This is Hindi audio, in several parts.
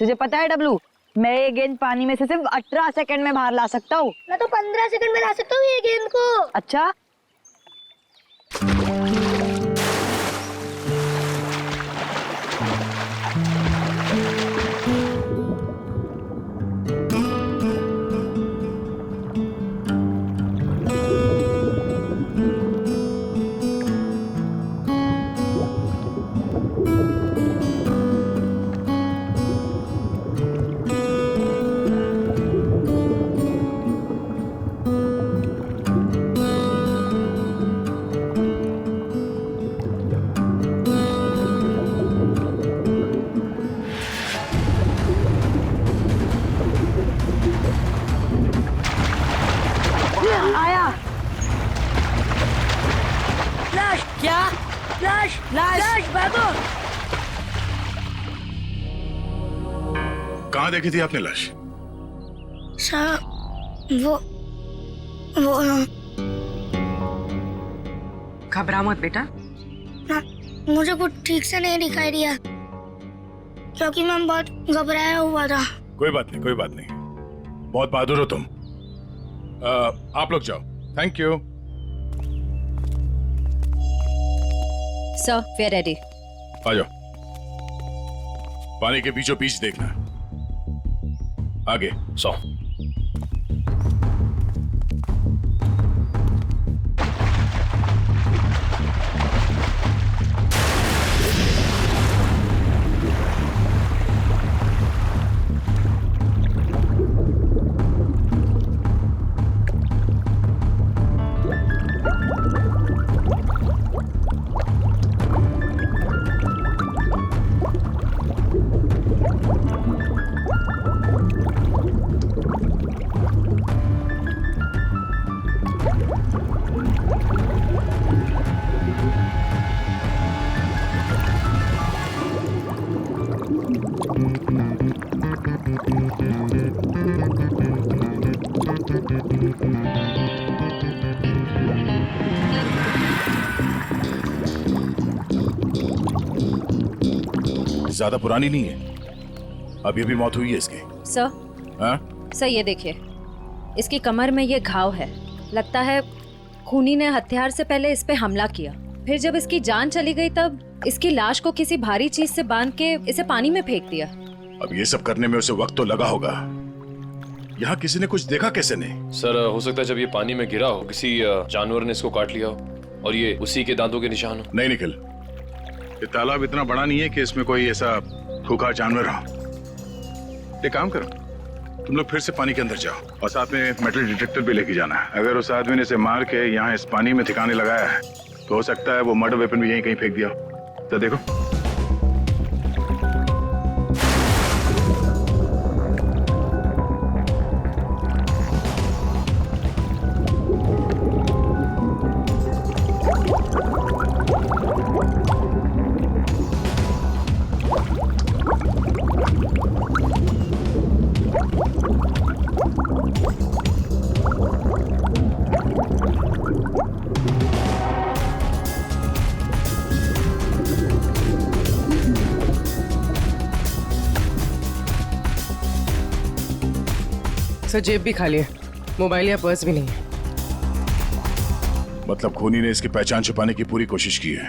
तुझे पता है डब्लू, मैं ये गेंद पानी में से सिर्फ 18 सेकंड में बाहर ला सकता हूँ। मैं तो 15 सेकंड में ला सकता हूँ ये गेंद को। अच्छा, आया। फ्लैश क्या? Flash flash! फ्लैश भागो। कहाँ देखी थी आपने लाश? सर वो घबरा मत बेटा। ना, मुझे कुछ ठीक से नहीं दिखाई दिया क्योंकि मैं बहुत घबराया हुआ था। कोई बात नहीं, कोई बात नहीं, बहुत बहादुर हो तुम। आप लोग जाओ। Thank you. Sir we are ready. आ जाओ। पानी के बीचों बीच देखना। आगे 100। ज्यादा पुरानी नहीं है, अभी अभी मौत हुई है इसकी। सर, हाँ? सर ये देखिए, इसकी कमर में ये घाव है। लगता है खूनी ने हथियार से पहले इस पे हमला किया, फिर जब इसकी जान चली गई तब इसकी लाश को किसी भारी चीज से बांध के इसे पानी में फेंक दिया। अब ये सब करने में उसे वक्त तो लगा होगा। यहाँ किसी ने कुछ देखा कैसे नहीं? सर हो सकता है जब ये पानी में गिरा हो किसी जानवर ने इसको काट लिया हो और ये उसी के दांतों के निशान हो। नहीं निखिल, ये तालाब इतना बड़ा नहीं है कि इसमें कोई ऐसा खूंखार जानवर हो। एक काम करो, तुम लोग फिर से पानी के अंदर जाओ और साथ में मेटल डिटेक्टर भी लेके जाना। अगर उस आदमी ने इसे मार के यहाँ इस पानी में ठिकाने लगाया है तो हो सकता है वो मर्डर वेपन भी यहीं कहीं फेंक दिया हो। तो देखो। सर जेब भी खाली है, मोबाइल या पर्स भी नहीं है। मतलब खूनी ने इसकी पहचान छुपाने की पूरी कोशिश की है।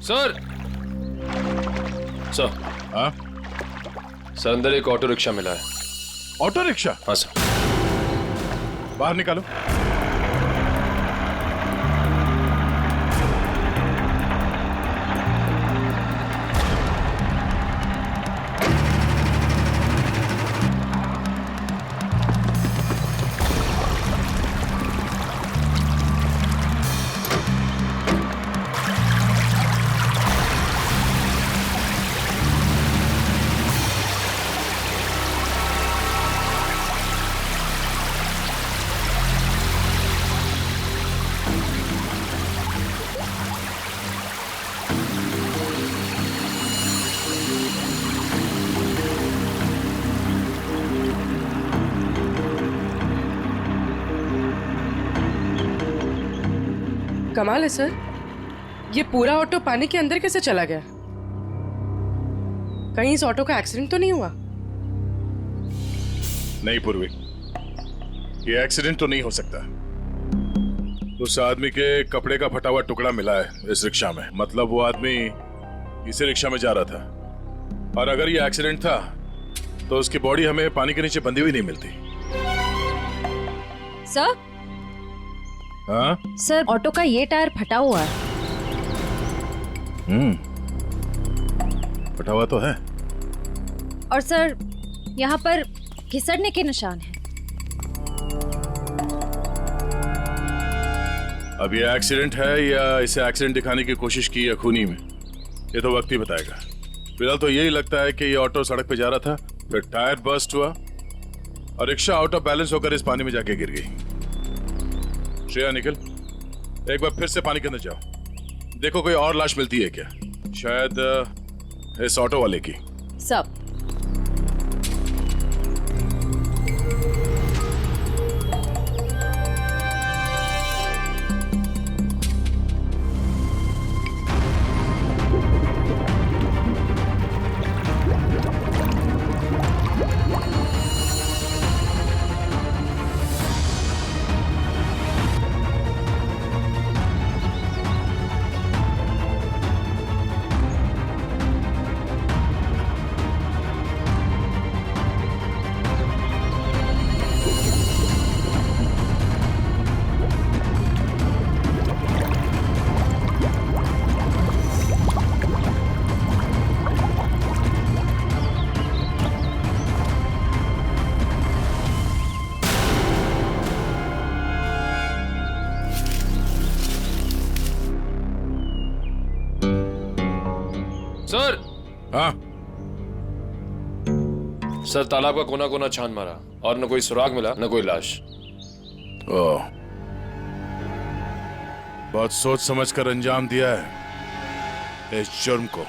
सर सर हाँ? सर अंदर एक ऑटो रिक्शा मिला है। Auto rickshaw? हाँ सर। बाहर निकालो। कमाल है सर, ये पूरा ऑटो पानी के अंदर कैसे चला गया? कहीं इस ऑटो का एक्सीडेंट तो नहीं हुआ? नहीं पूर्वी, ये एक्सीडेंट तो नहीं हो सकता। उस आदमी के कपड़े का फटा हुआ टुकड़ा मिला है इस रिक्शा में, मतलब वो आदमी इसी रिक्शा में जा रहा था। और अगर ये एक्सीडेंट था तो उसकी बॉडी हमें पानी के नीचे बंधी हुई नहीं मिलती। सर, हाँ? सर ऑटो का ये टायर फटा हुआ है। फटा हुआ तो है। और सर यहाँ पर घिसड़ने के निशान हैं। अब ये एक्सीडेंट है या इसे एक्सीडेंट दिखाने की कोशिश की है खूनी में, ये तो वक्त ही बताएगा। फिलहाल तो यही लगता है कि ये ऑटो सड़क पे जा रहा था, फिर टायर बर्स्ट हुआ और रिक्शा आउट ऑफ बैलेंस होकर इस पानी में जाके गिर गई। श्रेया, निकल, एक बार फिर से पानी के अंदर जाओ, देखो कोई और लाश मिलती है क्या, शायद इस ऑटो वाले की। सब सर। हाँ? सर तालाब का कोना कोना छान मारा और न कोई सुराग मिला न कोई लाश। ओह, बहुत सोच समझ कर अंजाम दिया है इस जुर्म को।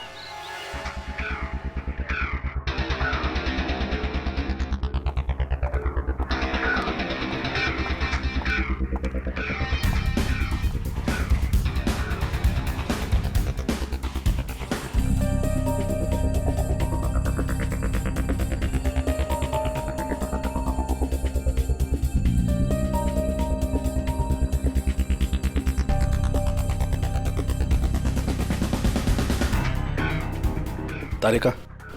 तारिका,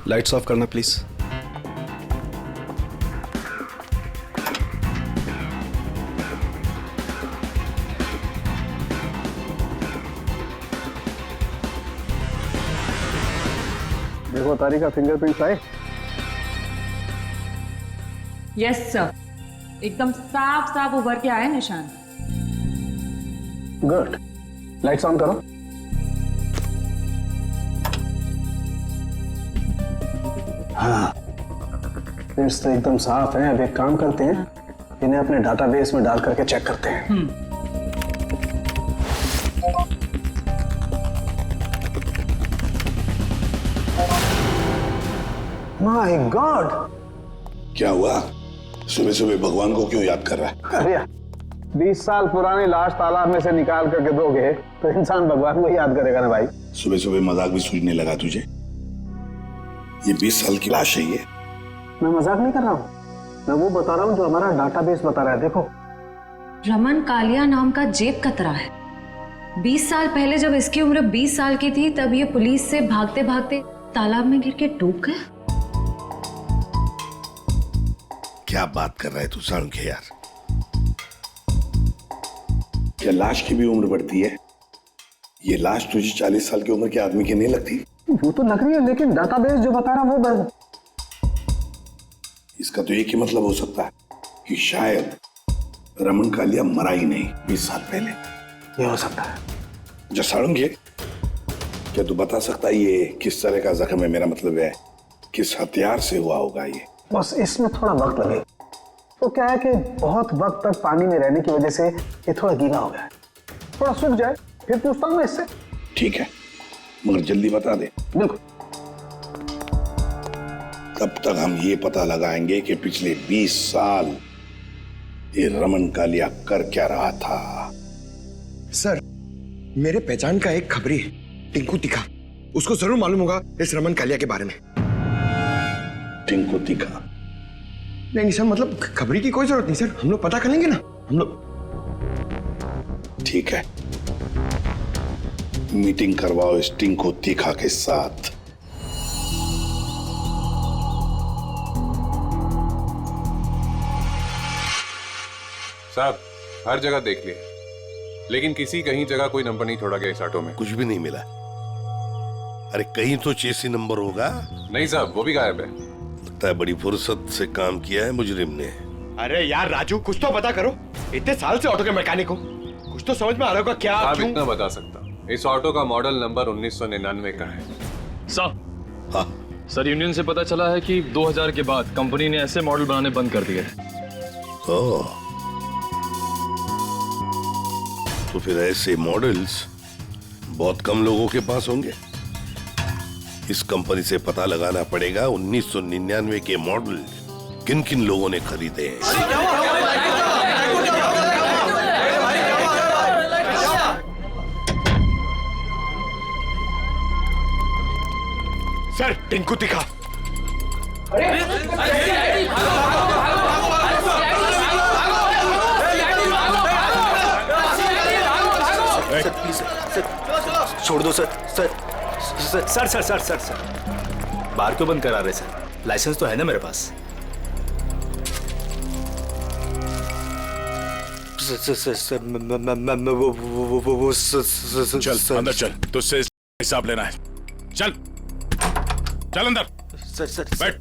लाइट्स ऑफ करना प्लीज। देखो तारिका, फिंगरप्रिंट्स आए। यस सर, एकदम साफ साफ उभर के आए निशान। गुड, लाइट्स ऑन करो। हाँ, प्रिंट्स तो एकदम साफ हैं। अब एक काम करते हैं, इन्हें अपने डाटाबेस में डाल करके चेक करते हैं। My God! क्या हुआ? सुबह सुबह भगवान को क्यों याद कर रहा है? अरे 20 साल पुरानी लाश तालाब में से निकाल करके दोगे तो इंसान भगवान को याद करेगा ना भाई। सुबह सुबह मजाक भी सूझने लगा तुझे? ये 20 साल की लाश है ये। मैं मजाक नहीं कर रहा हूँ, मैं वो बता रहा हूँ जो हमारा डाटाबेस बता रहा है। देखो, रमन कालिया नाम का जेब कतरा है। 20 साल पहले जब इसकी उम्र 20 साल की थी तब ये पुलिस से भागते भागते तालाब में गिर के डूब गया। क्या बात कर रहा है तू साळुंखे यार? क्या लाश की भी उम्र बढ़ती है? ये लाश तुझे 40 साल की उम्र के आदमी की नहीं लगती? वो तो लग रही है, लेकिन डाटाबेस जो बता रहा है वो इसका तो एक ही मतलब हो सकता है कि शायद रमन कालिया मरा ही नहीं 20 साल पहले। ये हो सकता है। जो साळुंखे, क्या तू बता सकता है ये किस तरह का जख्म है? मेरा मतलब है किस हथियार से हुआ होगा ये? बस इसमें थोड़ा वक्त लगेगा। तो क्या है कि बहुत वक्त तक पानी में रहने की वजह से ये थोड़ा गीला हो गया है। थोड़ा सूख जाए फिर पूछता हूँ मैं इससे। ठीक है, मगर जल्दी बता दे। बिल्कुल। तब तक हम ये पता लगाएंगे कि पिछले 20 साल ये रमन कालिया कर क्या रहा था। सर, मेरे पहचान का एक खबरी है, टिंकू तिखा। उसको जरूर मालूम होगा इस रमन कालिया के बारे में। टिंकू तीखा। नहीं सर, मतलब खबरी की कोई जरूरत नहीं सर, हम लोग पता कर लेंगे ना हम लोग। ठीक है, मीटिंग करवाओ इस टिंकू तीखा के साथ। साहब हर जगह देख लिए, लेकिन किसी कहीं जगह कोई नंबर नहीं छोड़ा गया इस ऑटो में। कुछ भी नहीं मिला। अरे कहीं तो चेसी नंबर होगा। नहीं साहब, वो भी गायब है। लगता है बड़ी फुर्सत से काम किया है मुजरिम ने। अरे यार राजू, कुछ तो पता करो, इतने साल से ऑटो के मैकेनिक हो, कुछ तो समझ में आ रहा होगा क्या? साहब क्यों? इतना बता सकता, इस ऑटो का मॉडल नंबर 1999 का है। साहब हाँ सर, यूनियन से पता चला है कि 2000 के बाद कंपनी ने ऐसे मॉडल बनाने बंद कर दिए। ओह, तो फिर ऐसे मॉडल्स बहुत कम लोगों के पास होंगे। इस कंपनी से पता लगाना पड़ेगा 1999 के मॉडल किन किन लोगों ने खरीदे हैं। सर टिंकू तीखा। छोड़ दो सर। सर बार क्यों बंद करा रहे सर? लाइसेंस तो है ना मेरे पास। चल अंदर चल, तुझसे हिसाब लेना है। चल चल अंदर। बैठ।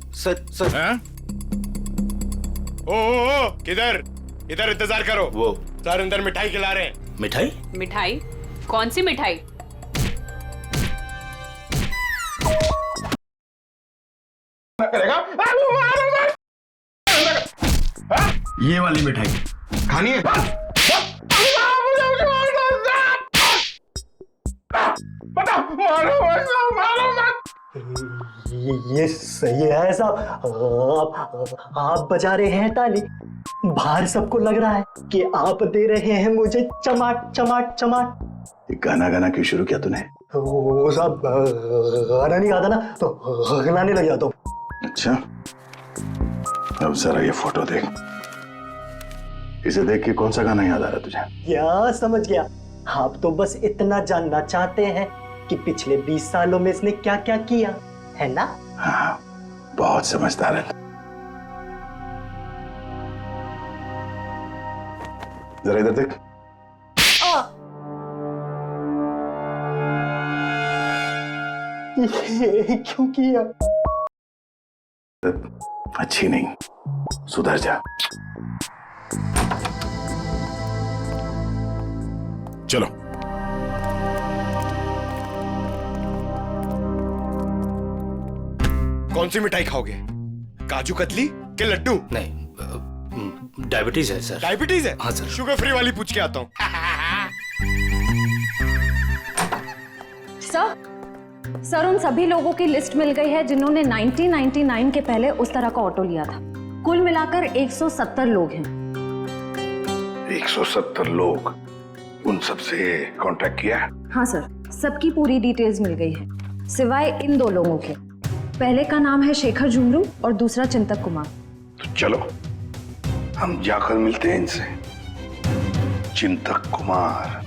हैं? ओ किधर इधर इंतजार करो। वो सर अंदर मिठाई खिला रहे हैं। मिठाई? मिठाई? कौन सी मिठाई? ये वाली मिठाई खानी है? ये सही है साहब। आप बजा रहे हैं ताली, बाहर सबको लग रहा है कि आप दे रहे हैं मुझे चमाट चमाट चमाट। गाना गाना क्यों शुरू किया तूने? वो साहब गाना नहीं आता ना तो गाने लग जाता हूँ। अच्छा, अब जरा ये फोटो देख। इसे देख के कौन सा गाना याद आ रहा तुझे? क्या समझ गया? आप तो बस इतना जानना चाहते हैं कि पिछले 20 सालों में इसने क्या क्या किया है ना? हाँ, बहुत समझदार है। जरा इधर देख। ये क्यों किया? अच्छी नहीं, सुधर जा। चलो। कौन सी मिठाई खाओगे? काजू कतली के लड्डू? नहीं, डायबिटीज है सर। डायबिटीज है? हाँ सर। शुगर फ्री वाली पूछ के आता हूँ। सर उन सभी लोगों की लिस्ट मिल गई है जिन्होंने 1999 के पहले उस तरह का ऑटो लिया था। कुल मिलाकर 170 लोग हैं। 170 लोग? उन सबसे कांटेक्ट किया? हाँ सर, सबकी पूरी डिटेल्स मिल गई है सिवाय इन 2 लोगों के। पहले का नाम है शेखर झुमरू और दूसरा चिंतक कुमार। तो चलो हम जाकर मिलते हैं इनसे। चिंतक कुमार।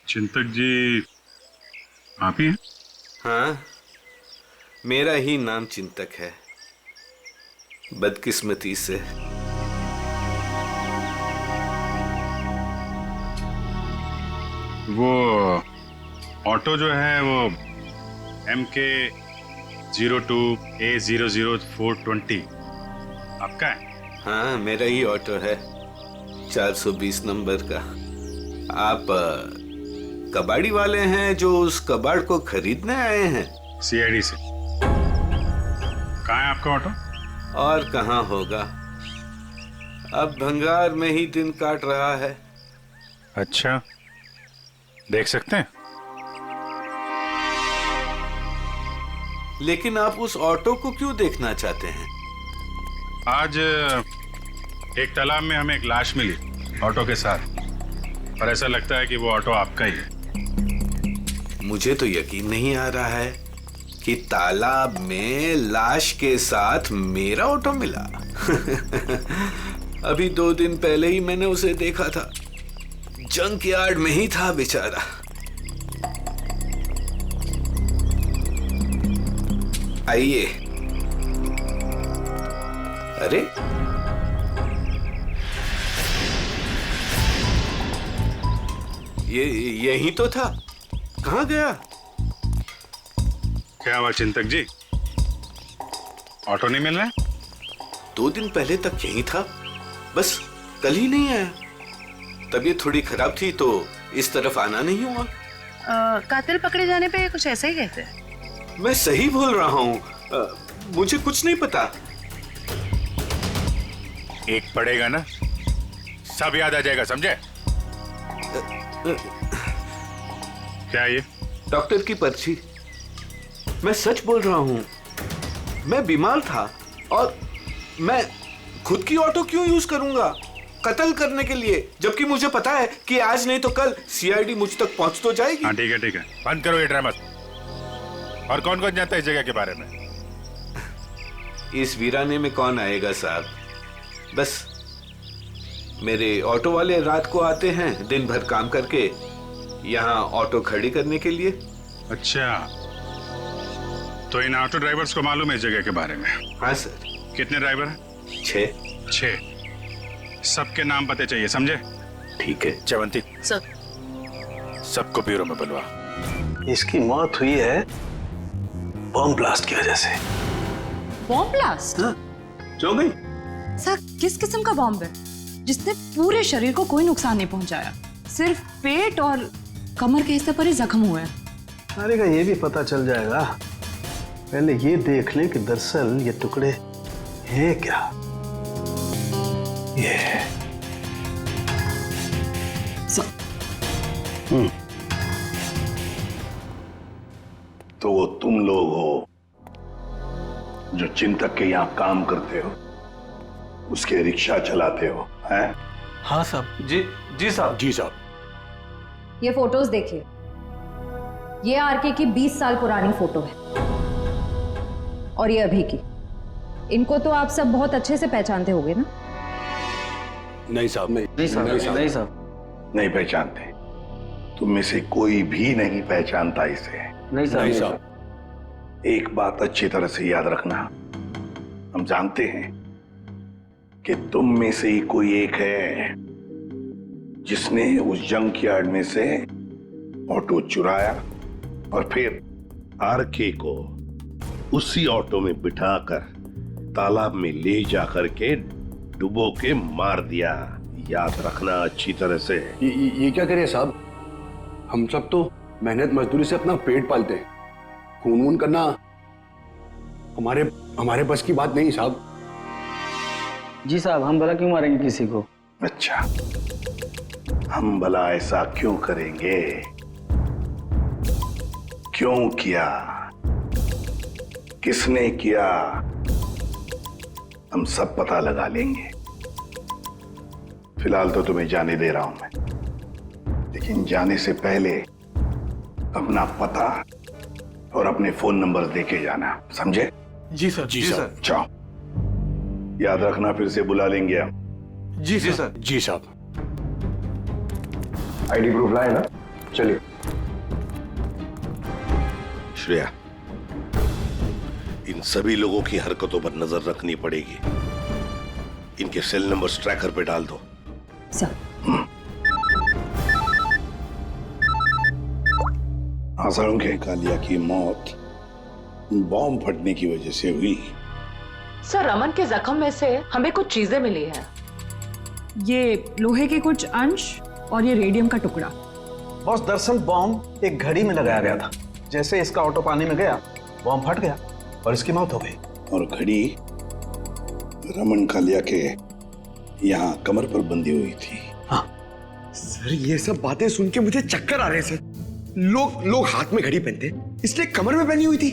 चिंतक जी आप ही हैं? हाँ, मेरा ही नाम चिंतक है, बदकिस्मती से। वो ऑटो जो है वो MK 02A00420 आपका है? हाँ, मेरा ही ऑटो है, 420 नंबर का। आप कबाड़ी वाले हैं जो उस कबाड़ को खरीदने आए हैं? CID से। कहाँ है आपका ऑटो? और कहाँ होगा, अब भंगार में ही दिन काट रहा है। अच्छा, देख सकते हैं? लेकिन आप उस ऑटो को क्यों देखना चाहते हैं? आज एक तालाब में हमें एक लाश मिली ऑटो के साथ, और ऐसा लगता है कि वो ऑटो आपका ही है। मुझे तो यकीन नहीं आ रहा है कि तालाब में लाश के साथ मेरा ऑटो मिला। अभी 2 दिन पहले ही मैंने उसे देखा था, जंक यार्ड में ही था बेचारा। आइए। अरे यही तो था, कहाँ गया? क्या हुआ चिंतक जी, ऑटो नहीं मिल रहा? 2 दिन पहले तक यही था, बस कल ही नहीं आया। तबीयत थोड़ी खराब थी तो इस तरफ आना नहीं हुआ। कातिल पकड़े जाने पे कुछ ऐसा ही कहते हैं। मैं सही बोल रहा हूँ, मुझे कुछ नहीं पता। एक पड़ेगा ना, सब याद आ जाएगा, समझे? क्या ये? डॉक्टर की पर्ची। मैं सच बोल रहा हूँ, मैं बीमार था और मैं खुद की ऑटो क्यों यूज करूंगा कत्ल करने के लिए, जबकि मुझे पता है कि आज नहीं तो कल सीआईडी मुझ तक पहुंच तो जाएगी। हाँ ठीक है, बंद करो ये ड्रामा। और कौन कौन जानता है इस जगह के बारे में? इस वीराने में कौन आएगा साहब, बस मेरे ऑटो वाले रात को आते हैं दिन भर काम करके यहाँ ऑटो खड़ी करने के लिए। अच्छा, तो इन ऑटो ड्राइवर्स को मालूम है इस जगह के बारे में? हाँ सर। कितने ड्राइवर हैं? 6। सबके नाम पते चाहिए, समझे? ठीक है। चवंती सर, सबको ब्यूरो में बुलवा। इसकी मौत हुई है बॉम्ब ब्लास्ट की वजह से। Bomb blast? जो गई? सर, किस किस्म का बॉम्ब है जिसने पूरे शरीर को कोई नुकसान नहीं पहुंचाया, सिर्फ पेट और कमर के हिस्से पर ही जख्म हुए हैं। अरे का ये भी पता चल जाएगा, पहले ये देख लें कि दरअसल ये टुकड़े हैं क्या। ये तो वो तुम लोग हो जो चिंतक के यहाँ काम करते हो, उसके रिक्शा चलाते हो, हैं? हाँ साहब। जी साहब। जी साहब। ये फोटोज देखिए, ये आरके की 20 साल पुरानी फोटो है और ये अभी की। इनको तो आप सब बहुत अच्छे से पहचानते होंगे ना? नहीं साहब, नहीं साहब। नहीं पहचानते। तुम में से कोई भी नहीं पहचानता इसे। नहीं साहब। एक बात अच्छी तरह से याद रखना, हम जानते हैं कि तुम में से ही कोई एक है जिसने उस जंक यार्ड में से ऑटो चुराया और फिर आरके को उसी ऑटो में बिठाकर तालाब में ले जाकर के डुबो के मार दिया। याद रखना अच्छी तरह से। ये क्या करें साहब, हम सब तो मेहनत मजदूरी से अपना पेट पालते हैं, खून वून करना हमारे बस की बात नहीं साहब। जी साहब, हम भला क्यों मारेंगे किसी को? अच्छा, हम भला ऐसा क्यों करेंगे? क्यों किया, किसने किया, हम सब पता लगा लेंगे। फिलहाल तो तुम्हें जाने दे रहा हूं मैं, लेकिन जाने से पहले अपना पता और अपने फोन नंबर देके जाना, समझे? जी सर। जी सर। जाओ, याद रखना फिर से बुला लेंगे हम। जी सर। जी साहब। आईडी प्रूफ लाए ना? चलिए। श्रेया, इन सभी लोगों की हरकतों पर नजर रखनी पड़ेगी। इनके सेल नंबर्स ट्रैकर पे डाल दो। सर। आसाराम के कालिया की मौत बॉम्ब फटने की वजह से हुई। सर, रमन के जख्म में से हमें कुछ चीजें मिली हैं। ये लोहे के कुछ अंश और ये रेडियम का टुकड़ा। बॉस, दरअसल बॉम्ब एक घड़ी में लगाया गया था। जैसे इसका ऑटो पानी में गया, बॉम्ब फट गया और इसकी मौत हो गई। और घड़ी रमन कालिया के यहाँ कमर पर बंधी हुई थी। हाँ सर, ये सब बातें सुन के मुझे चक्कर आ रहे हैं सर। लोग हाथ में घड़ी पहनते, इसलिए कमर में पहनी हुई थी।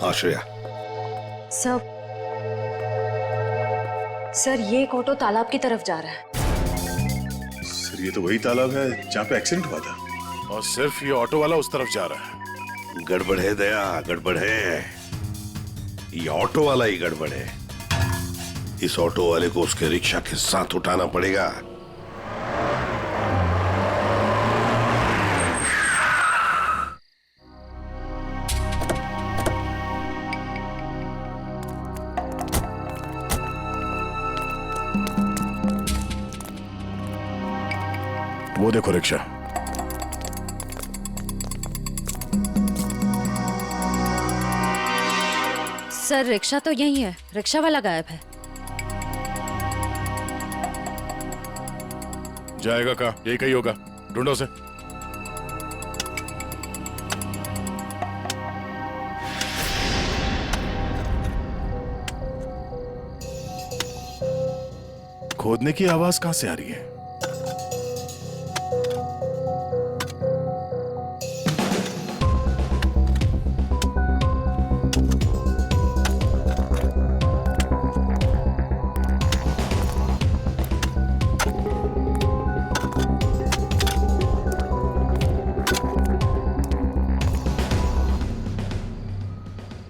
आश्रया, सर ये एक ऑटो तालाब की तरफ जा रहा है। सर ये तो वही तालाब है जहाँ पे एक्सीडेंट हुआ था, और सिर्फ ये ऑटो वाला उस तरफ जा रहा है। गड़बड़ है दया, गड़बड़ है। ये ऑटो वाला ही गड़बड़ है। इस ऑटो वाले को उसके रिक्शा के साथ उठाना पड़ेगा। वो देखो रिक्शा। सर रिक्शा तो यही है, रिक्शा वाला गायब है। जाएगा कहाँ? यही कहीं होगा, ढूंढो उसे। खोदने की आवाज कहां से आ रही है?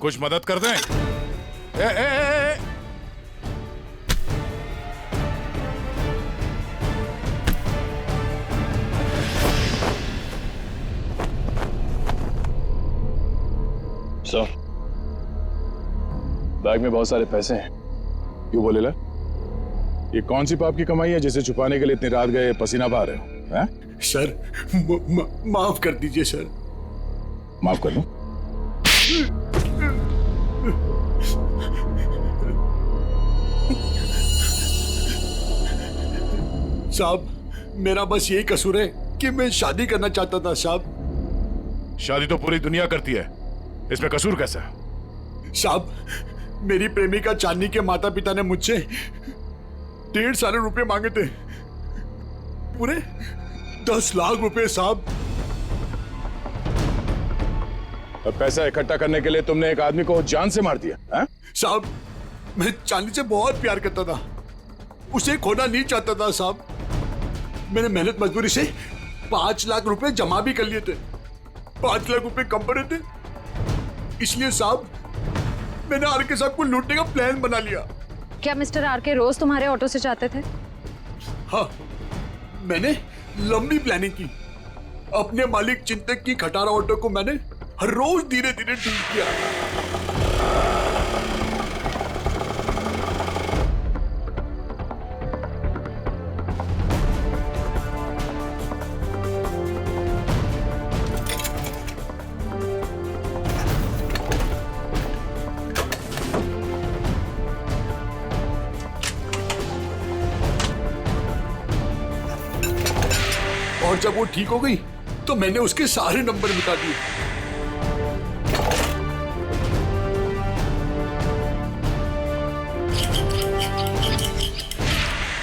कुछ मदद कर दें? ए। सर, बैग में बहुत सारे पैसे हैं। क्यों बोले ला? ये कौन सी पाप की कमाई है जिसे छुपाने के लिए इतनी रात गए पसीना बहा रहे हो? हैं? सर माफ कर दीजिए सर। माफ कर दूं? साहब मेरा बस यही कसूर है कि मैं शादी करना चाहता था साहब। शादी तो पूरी दुनिया करती है, इसमें कसूर कैसा? साहब मेरी प्रेमिका चांदनी के माता पिता ने मुझसे 1.5 साल रुपए मांगे थे, पूरे 10 लाख रुपए साहब। अब पैसा इकट्ठा करने के लिए तुमने एक आदमी को जान से मार दिया? साहब मैं चांदनी से बहुत प्यार करता था, उसे खोना नहीं चाहता था साहब। मैंने मेहनत मजदूरी से 5 लाख रुपए जमा भी कर लिए थे। 5 लाख रुपए कम पड़े थे, इसलिए साहब मैंने आरके साहब को लूटने का प्लान बना लिया। क्या मिस्टर आरके रोज तुम्हारे ऑटो से जाते थे? हाँ, मैंने लंबी प्लानिंग की। अपने मालिक चिंतक की खटारा ऑटो को मैंने हर रोज धीरे धीरे ठीक किया। और जब वो ठीक हो गई तो मैंने उसके सारे नंबर मिटा दिए।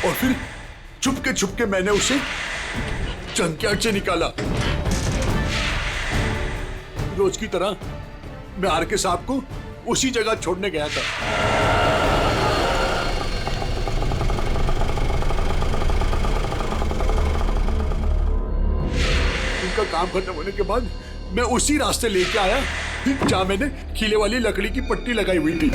और फिर छुपके मैंने उसे जंकयार्ड से निकाला। रोज की तरह मैं आरके साहब को उसी जगह छोड़ने गया था। उनका काम खत्म होने के बाद मैं उसी रास्ते लेके आया जहां मैंने खीले वाली लकड़ी की पट्टी लगाई हुई थी।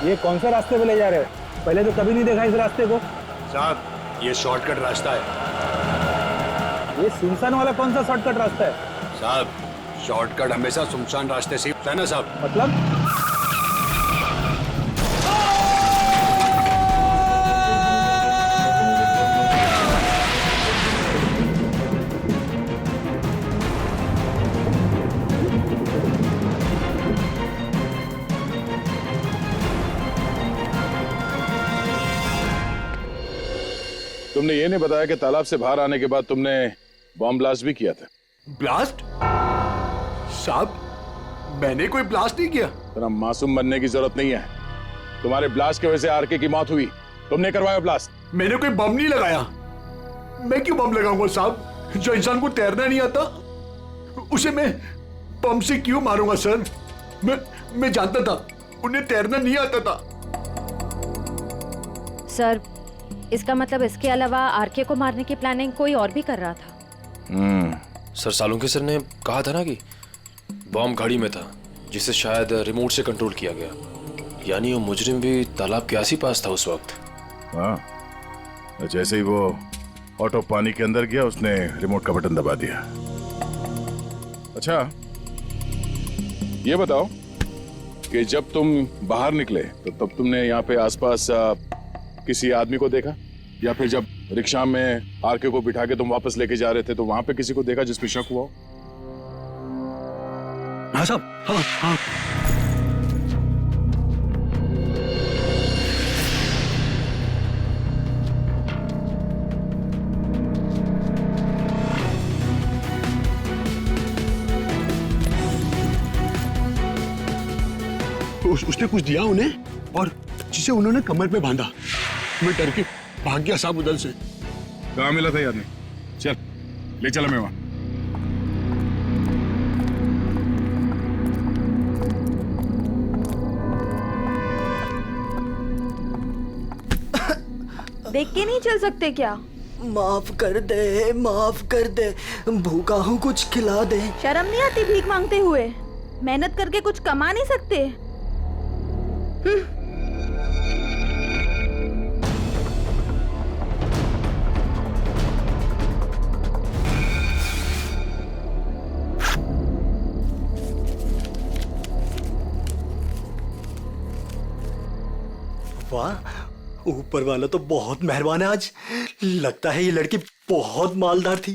ये कौन से रास्ते पे ले जा रहे हो? पहले तो कभी नहीं देखा इस रास्ते को। साहब ये शॉर्टकट रास्ता है। ये सुनसान वाला कौन सा शॉर्टकट रास्ता है? साहब शॉर्टकट हमेशा सुनसान रास्ते से होता है ना साहब। मतलब? तुमने ये नहीं बताया कि तालाब से बाहर आने के बाद तुमने बॉम्ब ब्लास्ट भी किया था। ब्लास्ट? साहब मैंने कोई ब्लास्ट नहीं किया। इतना मासूम बनने की जरूरत नहीं है। तुम्हारे ब्लास्ट की वजह से आरके की मौत हुई, तुमने करवाया ब्लास्ट। मैंने कोई बम नहीं लगाया। मैं क्यों बम लगाऊंगा साहब? जो इंसान को तैरना नहीं आता उसे मैं बम से क्यों मारूंगा सर? मैं जानता था उन्हें तैरना नहीं आता था। सर, इसका मतलब इसके अलावा आरके को मारने की प्लानिंग कोई और भी कर रहा था। सर, सालुंके सर ने कहा था ना कि बॉम्ब गाड़ी में था, जिसे शायद रिमोट से कंट्रोल किया गया। यानी वो मुजरिम भी तालाब के आस ही पास था उस वक्त। हाँ, जैसे ही वो ऑटो पानी के अंदर गया उसने रिमोट का बटन दबा दिया। अच्छा, ये बताओ कि जब तुम बाहर निकले तो तब तुमने यहाँ पे आसपास किसी आदमी को देखा, या फिर जब रिक्शा में आरके को बिठा के तुम वापस लेके जा रहे थे तो वहां पे किसी को देखा जिसमें शक हुआ हो? हाँ साहब, हाँ हाँ। उसने कुछ दिया उन्हें और जिसे उन्होंने कमर पे बांधा। मैं डर के भाग गया साहब उधर से। कहाँ मिला था ये आदमी? चल ले चला मैं वहां। देख के नहीं चल सकते क्या? माफ कर दे, माफ कर दे, भूखा हूँ, कुछ खिला दे। शर्म नहीं आती भीख मांगते हुए? मेहनत करके कुछ कमा नहीं सकते? वाह, ऊपर वाला तो बहुत मेहरबान है आज। लगता है ये लड़की बहुत मालदार थी।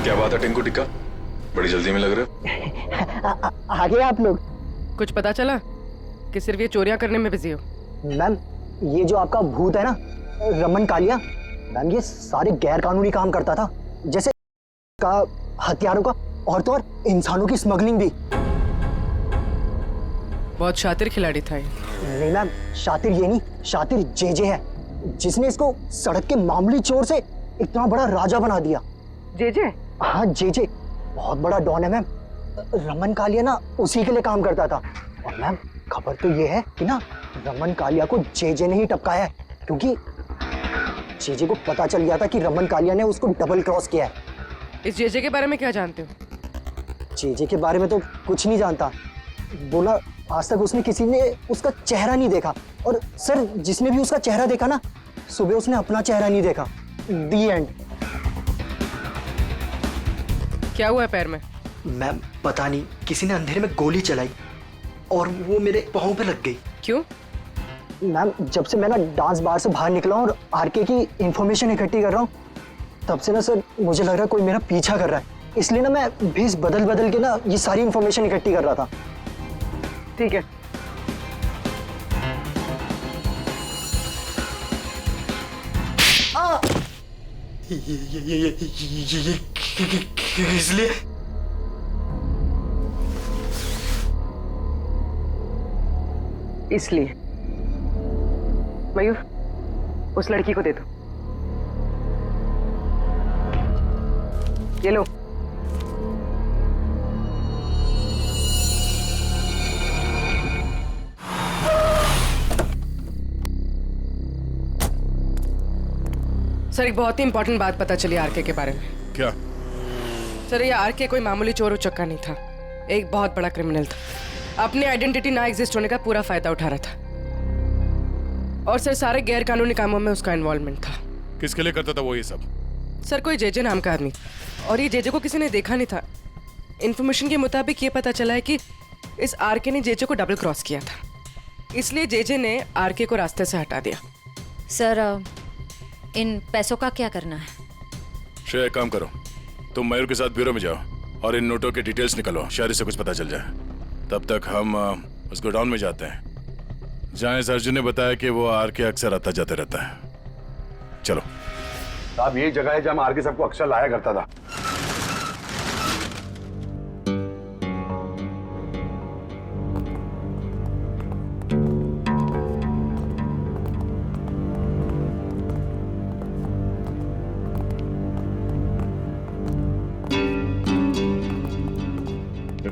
क्या बात है टिंकू टिक्का, बड़ी जल्दी में लग रहे हो। आगे आप लोग। कुछ पता चला कि सिर्फ ये चोरियां करने में बिजी हो? मैम, ये जो आपका भूत है ना, रमन कालिया, मैम ये सारे गैर कानूनी काम करता था, जैसे का हथियारों का और तो और इंसानों की स्मगलिंग भी। बहुत शातिर खिलाड़ी था ये। नहीं मैम, शातिर ये नहीं, शातिर जेजे है, जिसने इसको सड़क के मामूली चोर से इतना बड़ा राजा बना दिया। जेजे? हाँ जेजे, बहुत बड़ा डॉन है मैम। रमन कालिया ना उसी के लिए काम करता था। और मैम खबर तो ये है कि ना रमन कालिया को जेजे ने ही टपकाया है, क्योंकि जेजे को पता चल गया था कि रमन कालिया ने उसको डबल क्रॉस किया है। इस जेजे के बारे में क्या जानते हो? जेजे के बारे में तो कुछ नहीं जानता। बोला आज तक उसने किसी ने उसका चेहरा नहीं देखा, और सर जिसने भी उसका चेहरा देखा ना, सुबह उसने अपना चेहरा नहीं देखा। दी एंड। क्या हुआ है पैर में? मैम पता नहीं, किसी ने अंधेरे में गोली चलाई और वो मेरे पाँव पे लग गई। क्यों? मैम जब से मैं ना डांस बार से बाहर निकला हूँ और आरके की इंफॉर्मेशन इकट्ठी कर रहा हूँ, तब से ना सर मुझे लग रहा है कोई मेरा पीछा कर रहा है। इसलिए ना मैं भेस बदल बदल के ना ये सारी इंफॉर्मेशन इकट्ठी कर रहा था। ठीक है, इसलिए इसलिए मयूर उस लड़की को दे दो। ये लो। सर एक बहुत ही इंपॉर्टेंट बात पता चली आरके के बारे में। क्या? सर ये आरके कोई मामूली चोर उचक्का नहीं था, एक बहुत बड़ा क्रिमिनल था। अपनी आइडेंटिटी ना एग्जिस्ट होने का पूरा फायदा उठा रहा था, और सर सारे गैर कानूनी कामों में उसका इन्वॉल्वमेंट था। किसके लिए करता था वो ये सब? सर कोई जेजे नाम का आदमी, और ये जेजे को किसी ने देखा नहीं था। इन्फॉर्मेशन के मुताबिक ये पता चला है कि इस आरके ने जेजे को डबल क्रॉस किया था, इसलिए जेजे ने आरके को रास्ते से हटा दिया। सर इन पैसों का क्या करना है? श्रेया एक काम करो, तुम मयूर के साथ ब्यूरो में जाओ और इन नोटों के डिटेल्स निकलो, शायद से कुछ पता चल जाए। तब तक हम उस गोडाउन में जाते हैं जहाँ इस अर्जुन ने बताया कि वो आरके अक्सर आता जाते रहता है। चलो साहब, यही जगह है जहाँ आरके सबको अक्सर लाया करता था।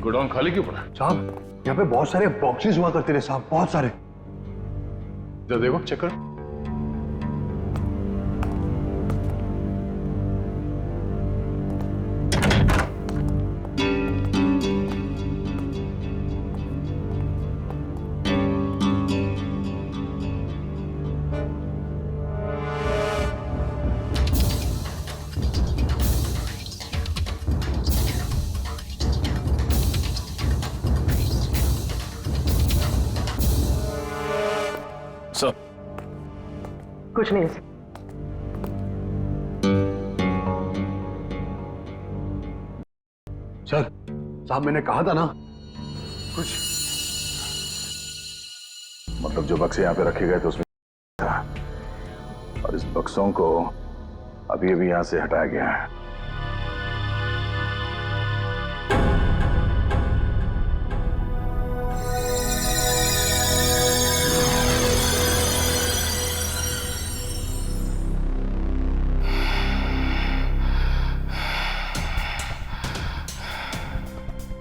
गोडाउन खाली क्यों पड़ा? साहब यहाँ पे बहुत सारे बॉक्सेस हुआ करते थे साहब, बहुत सारे। जरा देखो, चेक करो। सर, कुछ नहीं। सर साहब मैंने कहा था ना कुछ। मतलब जो बक्से यहाँ पे रखे गए थे उसमें था, और इस बक्सों को अभी अभी यहाँ से हटाया गया है।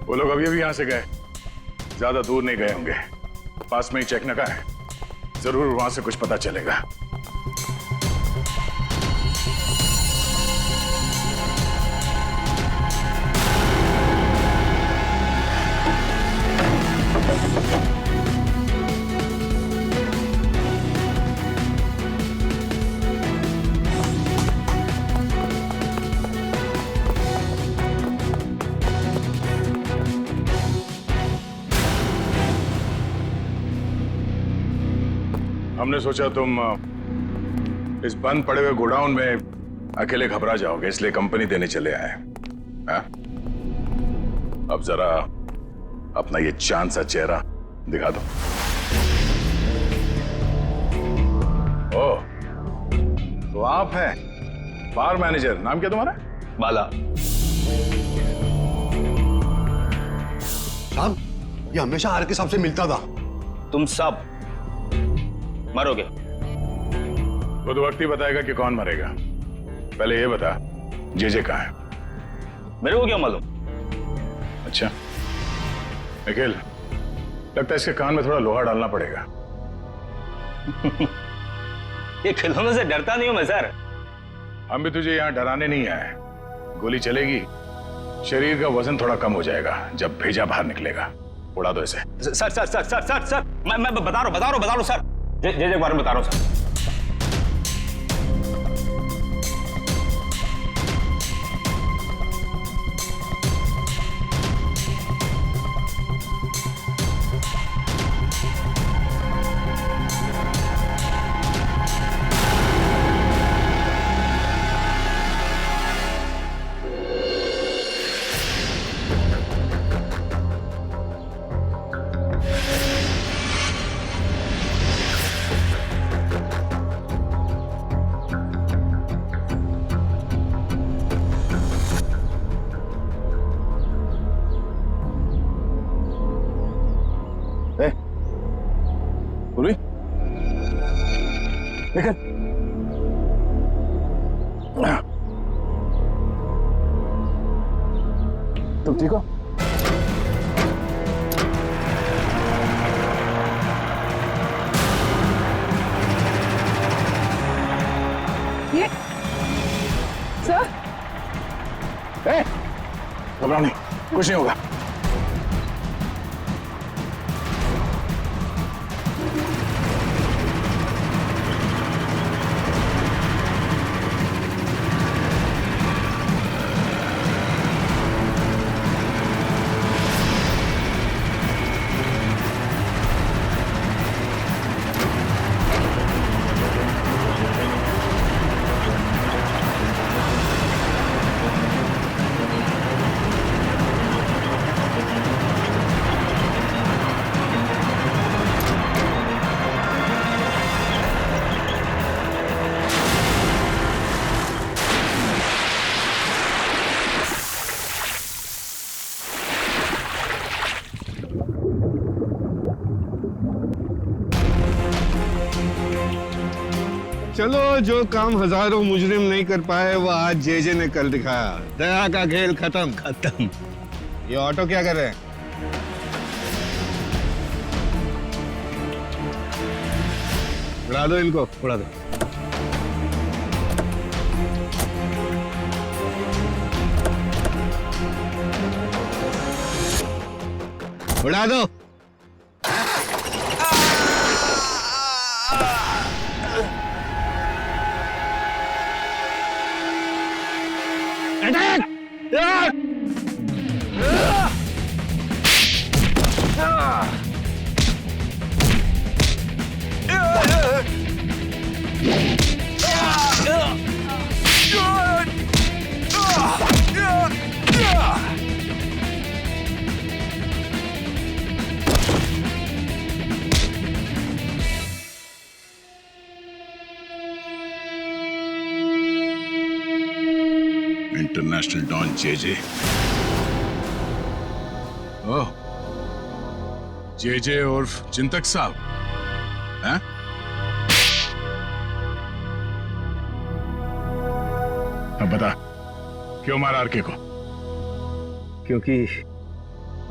वो लोग अभी अभी यहां से गए, ज्यादा दूर नहीं गए होंगे, पास में ही चेक नका है, जरूर वहां से कुछ पता चलेगा। हमने सोचा तुम इस बंद पड़े हुए गोडाउन में अकेले घबरा जाओगे, इसलिए कंपनी देने चले आए। हाँ? अब जरा अपना ये चांद सा चेहरा दिखा दो। ओह, तो आप हैं बार मैनेजर, नाम क्या तुम्हारा? बाला। साहब ये हमेशा आर के साहब से मिलता था। तुम सब मरोगे। वो तो वक्त ही बताएगा कि कौन मरेगा। पहले ये बता, जे कहाँ है? मेरे को क्या मालूम? अच्छा निखिल, लगता है इसके कान में थोड़ा लोहा डालना पड़ेगा। ये खिलौनों से डरता नहीं हूं मैं सर। हम भी तुझे यहाँ डराने नहीं आए। गोली चलेगी, शरीर का वजन थोड़ा कम हो जाएगा, जब भेजा बाहर निकलेगा। उड़ा दो इसे। Sir sir sir sir sir sir मैं बता रहा हूँ सर। जे के बारे में बता रहा हूँ सर। तुम ठीक हो? ये सर, घबराओ नहीं, कुछ नहीं होगा। चलो, जो काम हजारों मुजरिम नहीं कर पाए वो आज जे ने कर दिखाया। दया का खेल खत्म। खत्म। ये ऑटो क्या कर रहे हैं? उड़ा दो इनको, उड़ा दो। उड़ा दो। International don JJ. Oh, JJ उर्फ चिंतक साहब हैं? अब बता, क्यों मारा आरके को? क्योंकि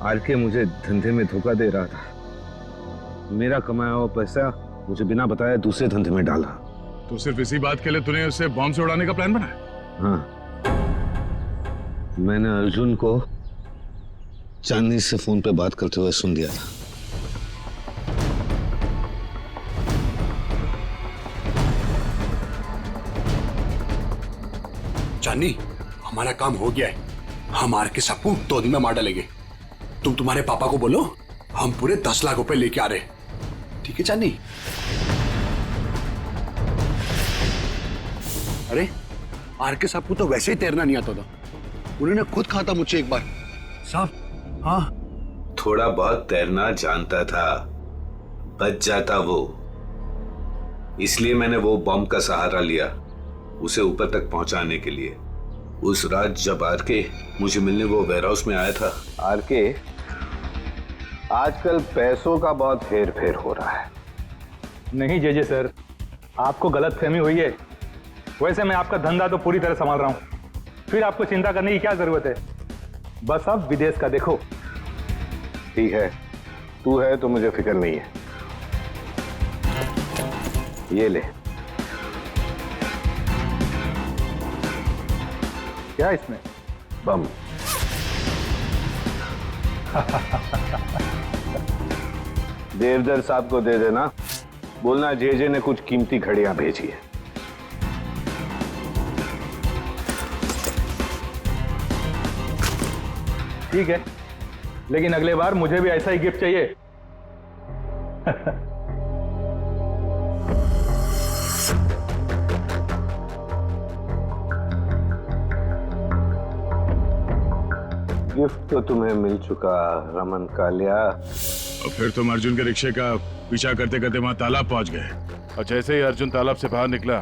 आरके मुझे धंधे में धोखा दे रहा था। मेरा कमाया हुआ पैसा मुझे बिना बताए दूसरे धंधे में डाला। तो सिर्फ इसी बात के लिए तूने उसे बॉम्ब से उड़ाने का प्लान बनाया? हाँ, मैंने अर्जुन को चांदनी से फोन पे बात करते हुए सुन लिया था। चांदनी, हमारा काम हो गया है। हम आरके सबको 2 दिन में मार डालेंगे। तुम तुम्हारे पापा को बोलो हम पूरे 10 लाख रुपए लेके आ रहे हैं। ठीक है चांदनी? अरे आरके साहब को तो वैसे ही तैरना नहीं आता था, उन्होंने खुद कहा था मुझे एक बार। साहब, हाँ, थोड़ा बहुत तैरना जानता था, बच जाता वो। इसलिए मैंने वो बॉम्ब का सहारा लिया उसे ऊपर तक पहुंचाने के लिए। उस रात जब आरके मुझे मिलने वो वेयरहाउस में आया था। आरके, आजकल पैसों का बहुत हेर फेर हो रहा है। नहीं जेजे सर, आपको गलतफहमी हुई है। वैसे मैं आपका धंधा तो पूरी तरह संभाल रहा हूं, फिर आपको चिंता करने की क्या जरूरत है? बस आप विदेश का देखो। ठीक है, तू है तो मुझे फिक्र नहीं है। ये ले। क्या इसमें? बम। देवदर साहब को दे देना, बोलना जेजे ने कुछ कीमती घड़ियां भेजी है। ठीक है, लेकिन अगले बार मुझे भी ऐसा ही गिफ्ट चाहिए। गिफ्ट तो तुम्हें मिल चुका रमन कालिया। और फिर तुम अर्जुन के रिक्शे का पीछा करते करते वहां तालाब पहुंच गए, और जैसे ही अर्जुन तालाब से बाहर निकला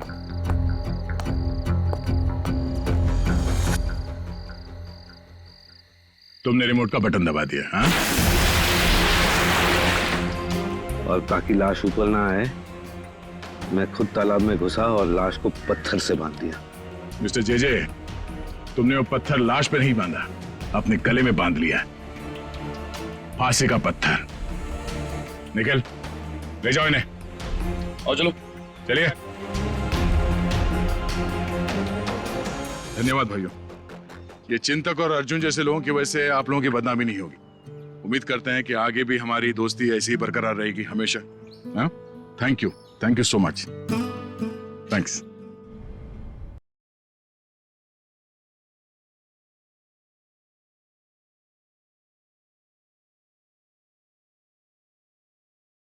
तुमने रिमोट का बटन दबा दिया। हाँ? और ताकि लाश ऊपर ना आए, मैं खुद तालाब में घुसा और लाश को पत्थर से बांध दिया। मिस्टर जेजे, तुमने वो पत्थर लाश पे नहीं बांधा, अपने गले में बांध लिया। फांसी का पत्थर। निकल, ले जाओ इन्हें। और चलो, चलिए। धन्यवाद भाइयों। ये चिंतक और अर्जुन जैसे लोगों की वजह से आप लोगों की बदनामी नहीं होगी। उम्मीद करते हैं कि आगे भी हमारी दोस्ती ऐसी ही बरकरार रहेगी हमेशा। हाँ? Thank you so much. Thanks.